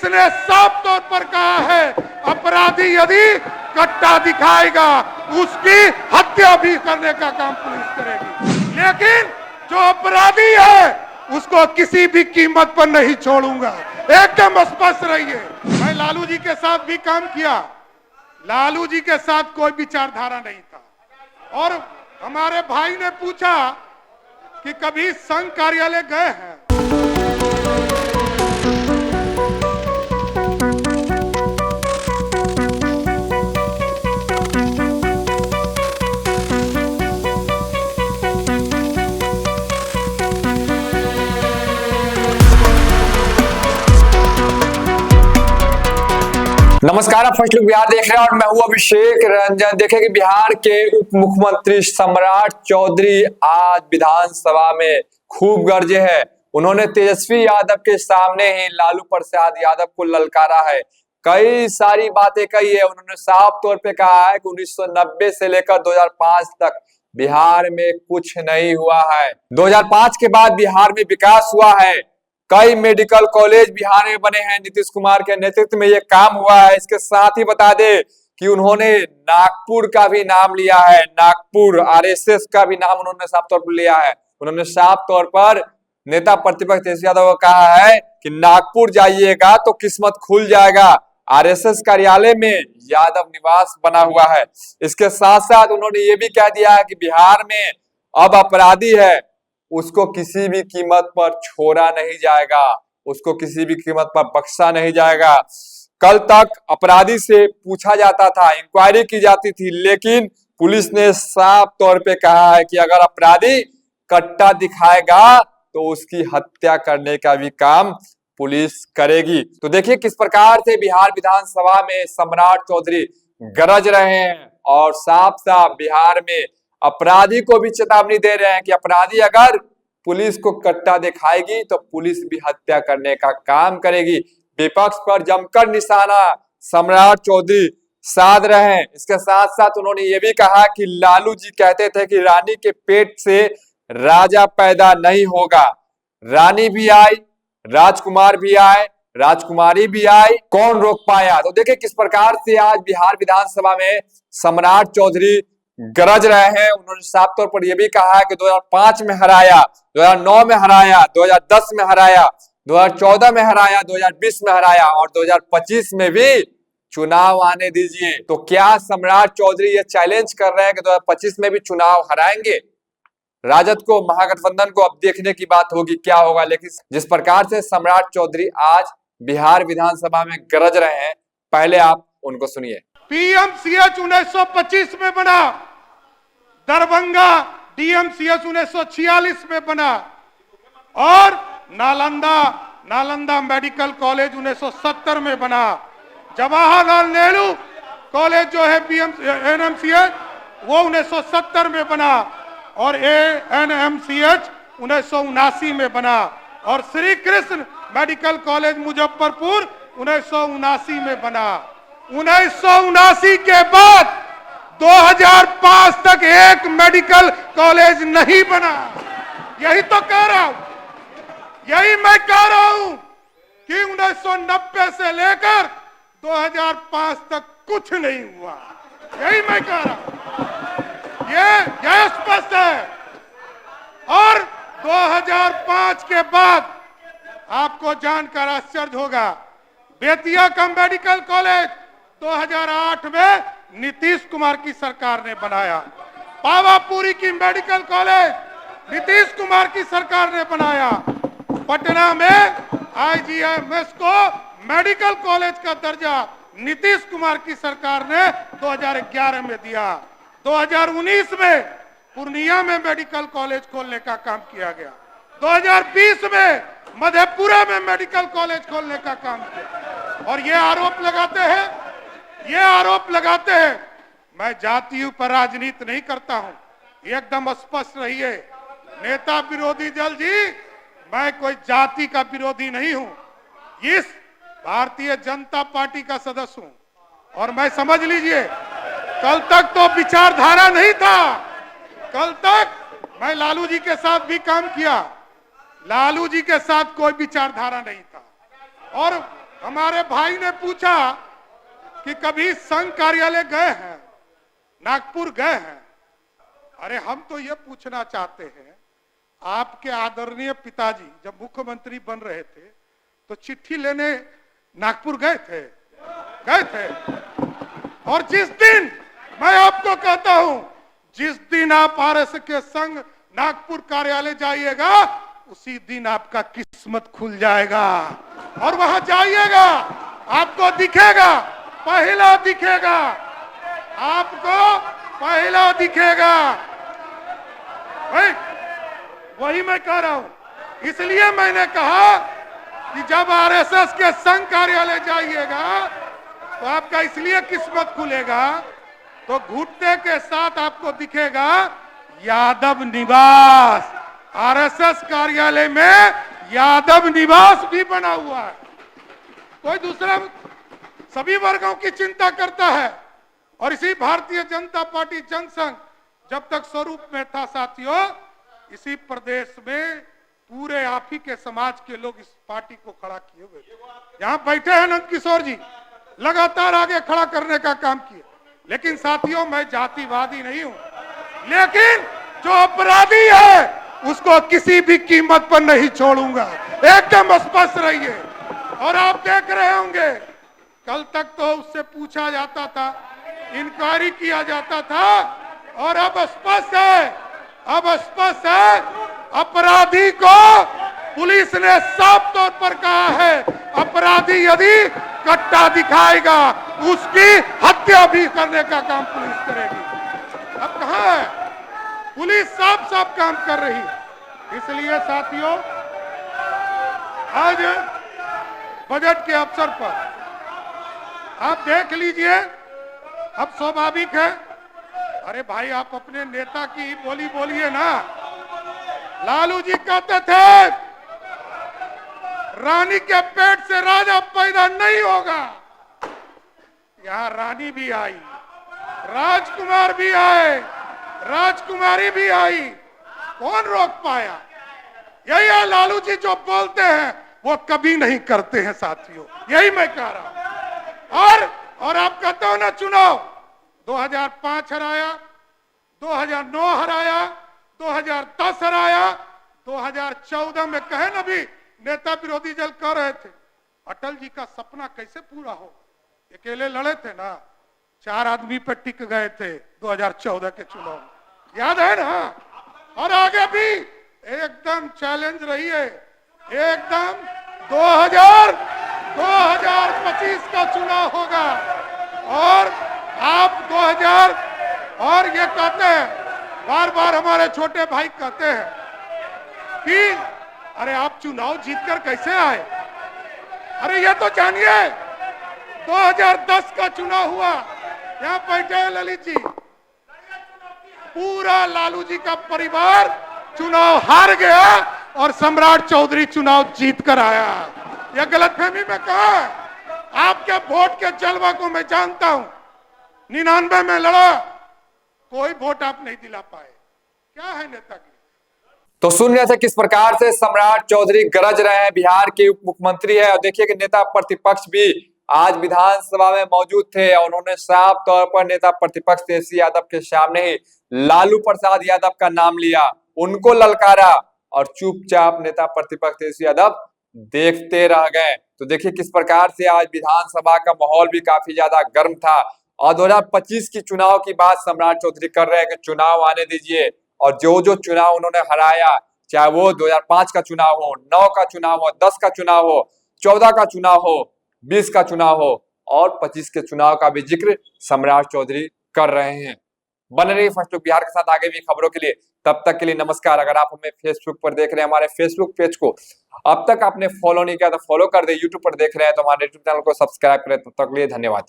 ने साफ तौर पर कहा है अपराधी यदि कट्टा दिखाएगा उसकी हत्या भी करने का काम पुलिस करेगी, लेकिन जो अपराधी है उसको किसी भी कीमत पर नहीं छोड़ूंगा, एकदम स्पष्ट रहिए। मैं लालू जी के साथ भी काम किया, लालू जी के साथ कोई विचारधारा नहीं था। और हमारे भाई ने पूछा कि कभी संघ कार्यालय गए हैं। नमस्कार, आप फर्स्ट लुक बिहार देख रहे हैं और मैं हूं अभिषेक रंजन। देखें कि बिहार के उप मुख्यमंत्री सम्राट चौधरी आज विधानसभा में खूब गरजे हैं। उन्होंने तेजस्वी यादव के सामने ही लालू प्रसाद यादव को ललकारा है, कई सारी बातें कही है। उन्होंने साफ तौर पे कहा है कि 1990 से लेकर 2005 तक बिहार में कुछ नहीं हुआ है। 2005 के बाद बिहार में विकास हुआ है, कई मेडिकल कॉलेज बिहार में बने हैं, नीतीश कुमार के नेतृत्व में ये काम हुआ है। इसके साथ ही बता दे कि उन्होंने नागपुर का भी नाम लिया है, नागपुर आरएसएस का भी नाम उन्होंने साफ तौर पर लिया है। उन्होंने साफ तौर पर नेता प्रतिपक्ष तेजस्वी यादव को कहा है कि नागपुर जाइएगा तो किस्मत खुल जाएगा, आरएसएस कार्यालय में यादव निवास बना हुआ है। इसके साथ साथ उन्होंने ये भी कह दिया है कि बिहार में अब अपराधी है उसको किसी भी कीमत पर छोड़ा नहीं जाएगा, उसको किसी भी कीमत पर बख्शा नहीं जाएगा। कल तक अपराधी से पूछा जाता था, इंक्वायरी की जाती थी, लेकिन पुलिस ने साफ तौर पे कहा है कि अगर अपराधी कट्टा दिखाएगा तो उसकी हत्या करने का भी काम पुलिस करेगी। तो देखिए किस प्रकार से बिहार विधानसभा में सम्राट चौधरी गरज रहे हैं और साफ साफ बिहार में अपराधी को भी चेतावनी दे रहे हैं कि अपराधी अगर पुलिस को कट्टा दिखाएगी तो पुलिस भी हत्या करने का काम करेगी। विपक्ष पर जमकर निशाना सम्राट चौधरी साध रहे हैं। इसके साथ साथ उन्होंने ये भी कहा कि लालू जी कहते थे कि रानी के पेट से राजा पैदा नहीं होगा, रानी भी आई, राजकुमार भी आए, राजकुमारी भी आई, कौन रोक पाया। तो देखिए किस प्रकार से आज बिहार विधानसभा में सम्राट चौधरी गरज रहे हैं। उन्होंने साफ तौर पर यह भी कहा है कि 2005 में हराया, 2009 में हराया, 2010 में हराया, 2014 में हराया, 2020 में हराया और 2025 में भी चुनाव आने दीजिए। तो क्या सम्राट चौधरी ये चैलेंज कर रहे हैं कि 2025 में भी चुनाव हराएंगे? राजद को, महागठबंधन को अब देखने की बात होगी क्या होगा। लेकिन जिस प्रकार से सम्राट चौधरी आज बिहार विधानसभा में गरज रहे हैं, पहले आप उनको सुनिए। पीएमसीएच 1925 में बना, दरभंगा डीएमसीएच 1946 में बना और नालंदा मेडिकल कॉलेज 1970 में बना। जवाहरलाल नेहरू कॉलेज जो है एनएमसीएच वो 1970 में बना और एएनएमसीएच 1979 में बना और श्री कृष्ण मेडिकल कॉलेज मुजफ्फरपुर 1979 में बना। 1979 के बाद 2005 तक एक मेडिकल कॉलेज नहीं बना। यही तो कह रहा हूं, यही मैं कह रहा हूं कि 1990 से लेकर 2005 तक कुछ नहीं हुआ। यही मैं कह रहा हूं, यह स्पष्ट है। और 2005 के बाद आपको जानकर आश्चर्य होगा, बेतिया का मेडिकल कॉलेज 2008 में नीतीश कुमार की सरकार ने बनाया। पावापुरी की मेडिकल कॉलेज नीतीश कुमार की सरकार ने बनाया। पटना में आईजीएमएस को मेडिकल कॉलेज का दर्जा नीतीश कुमार की सरकार ने 2011 में दिया। 2019 में पूर्णिया में मेडिकल कॉलेज खोलने का काम किया गया। 2020 में मधेपुरा में मेडिकल कॉलेज खोलने का काम किया। और ये आरोप लगाते हैं मैं जातियों पर राजनीति नहीं करता हूं, एकदम स्पष्ट रहिए। नेता विरोधी दल जी, मैं कोई जाति का विरोधी नहीं हूं, इस भारतीय जनता पार्टी का सदस्य हूं। और मैं, समझ लीजिए, कल तक तो विचारधारा नहीं था, कल तक मैं लालू जी के साथ भी काम किया, लालू जी के साथ कोई विचारधारा नहीं था। और हमारे भाई ने पूछा कि कभी संघ कार्यालय गए हैं, नागपुर गए हैं। अरे हम तो ये पूछना चाहते हैं, आपके आदरणीय पिताजी जब मुख्यमंत्री बन रहे थे तो चिट्ठी लेने नागपुर गए थे? और जिस दिन, मैं आपको कहता हूं, जिस दिन आप आरएसएस के संघ नागपुर कार्यालय जाइएगा उसी दिन आपका किस्मत खुल जाएगा। और वहां जाइएगा, आपको दिखेगा, पहला दिखेगा, आपको पहला दिखेगा। वही मैं कह रहा हूं। इसलिए मैंने कहा कि जब आरएसएस के संघ कार्यालय जाइएगा तो आपका इसलिए किस्मत खुलेगा, तो घुटने के साथ आपको दिखेगा यादव निवास। आरएसएस कार्यालय में यादव निवास भी बना हुआ है। कोई दूसरा सभी वर्गों की चिंता करता है। और इसी भारतीय जनता पार्टी जनसंघ जब तक स्वरूप में था साथियों, इसी प्रदेश में पूरे आप ही के समाज के लोग इस पार्टी को खड़ा किए हुए। यहाँ बैठे हैं नंद किशोर जी, लगातार आगे खड़ा करने का काम किए। लेकिन साथियों, मैं जातिवादी नहीं हूं, लेकिन जो अपराधी है उसको किसी भी कीमत पर नहीं छोड़ूंगा। एकदम स्पष्ट रहिए। और आप देख रहे होंगे, कल तक तो उससे पूछा जाता था, इंक्वायरी किया जाता था, और अब स्पष्ट है, अपराधी को पुलिस ने साफ तौर पर कहा है, अपराधी यदि कट्टा दिखाएगा उसकी हत्या भी करने का काम पुलिस करेगी। अब कहां है पुलिस? साफ साफ काम कर रही। इसलिए साथियों, आज बजट के अवसर पर आप देख लीजिए, अब स्वाभाविक है, अरे भाई आप अपने नेता की बोली बोलिए ना। लालू जी कहते थे रानी के पेट से राजा पैदा नहीं होगा। यहां रानी भी आई, राजकुमार भी आए, राजकुमारी भी आई, कौन रोक पाया? यही है लालू जी, जो बोलते हैं वो कभी नहीं करते हैं साथियों। यही मैं कह रहा हूं। और आप कहते हो ना, चुनाव 2005 हराया, 2009 हराया, 2010 हराया, 2014 में कहे ना, भी नेता विरोधी दल कह रहे थे अटल जी का सपना कैसे पूरा हो। अकेले लड़े थे ना, 4 आदमी पे टिक गए थे 2014 के चुनाव, याद है ना। और आगे भी एकदम चैलेंज रही है, एकदम 2025 का चुनाव होगा। और आप 2000, और ये कहते हैं, बार बार हमारे छोटे भाई कहते हैं कि अरे आप चुनाव जीतकर कैसे आए। अरे ये तो जानिए, 2010 का चुनाव हुआ, यहाँ बैठे हैं ललित जी, पूरा लालू जी का परिवार चुनाव हार गया और सम्राट चौधरी चुनाव जीत कर आया। यह गलतफहमी में कहा है। आपके वोट के जलवा को मैं जानता हूं। 99 में लड़ा, कोई वोट आप नहीं दिला पाए। क्या है नेता की? तो सुन रहे थे किस प्रकार से सम्राट चौधरी गरज रहे हैं। बिहार के उप मुख्यमंत्री है और देखिए कि नेता प्रतिपक्ष भी आज विधानसभा में मौजूद थे और उन्होंने साफ तौर पर नेता प्रतिपक्ष तेजस्वी यादव के सामने ही लालू प्रसाद यादव का नाम लिया, उनको ललकारा और चुपचाप नेता प्रतिपक्ष तेजस्वी यादव देखते रह गए। तो देखिए किस प्रकार से आज विधानसभा का माहौल भी काफी ज्यादा गर्म था। और 2025 की चुनाव की बात सम्राट चौधरी कर रहे हैं कि चुनाव आने दीजिए, और जो जो चुनाव उन्होंने हराया, चाहे वो 2005 का चुनाव हो, 9 का चुनाव हो, 10 का चुनाव हो, 14 का चुनाव हो, 20 का चुनाव हो और 25 के चुनाव का भी जिक्र सम्राट चौधरी कर रहे हैं। बने रहिए फर्स्ट लुक बिहार के साथ आगे भी खबरों के लिए। तब तक के लिए नमस्कार। अगर आप हमें फेसबुक पर देख रहे हैं, हमारे फेसबुक पेज को अब तक आपने फॉलो नहीं किया तो फॉलो कर दे। यूट्यूब पर देख रहे हैं तो हमारे यूट्यूब चैनल को सब्सक्राइब करें। तब तक के लिए धन्यवाद।